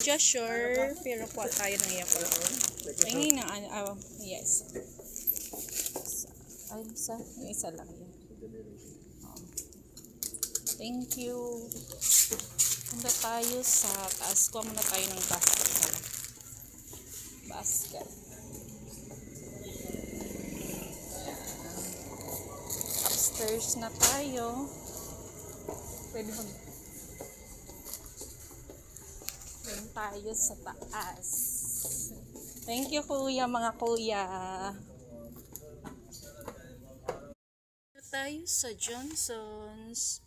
Just sure, pero kuha tayo ng Yakult. Ay, na, yes. Ay, yung isa lang yun. Thank you. Punta tayo sa taas. Kuha muna tayo ng basket. Basket. Upstairs na tayo. Pwede mag doon tayo sa taas. Thank you kuya, mga kuya. Tayo sa Johnson's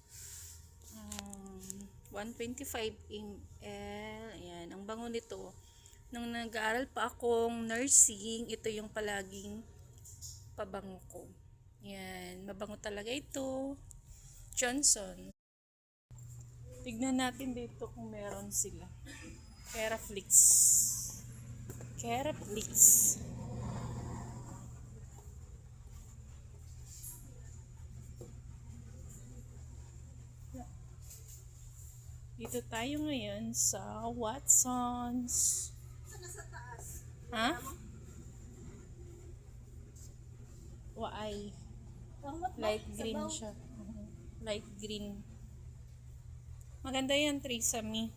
125 ml. Ayan, ang bango nito. Nung nag-aaral pa akong nursing, ito yung palaging pabango ko. Ayan, mabango talaga ito. Johnson. Tignan natin dito kung meron sila. Keraflix. Keraflix. Dito tayo ngayon sa Watson's. Ha? Waay. Light green siya. Light green. Maganda yan, Trisami.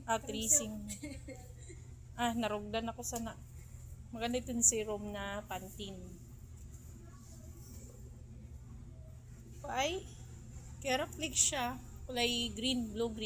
Tracing. Narugdan ako sana. Maganda itong serum na Pantene. Waay. Keraflix siya. Kulay green, blue green.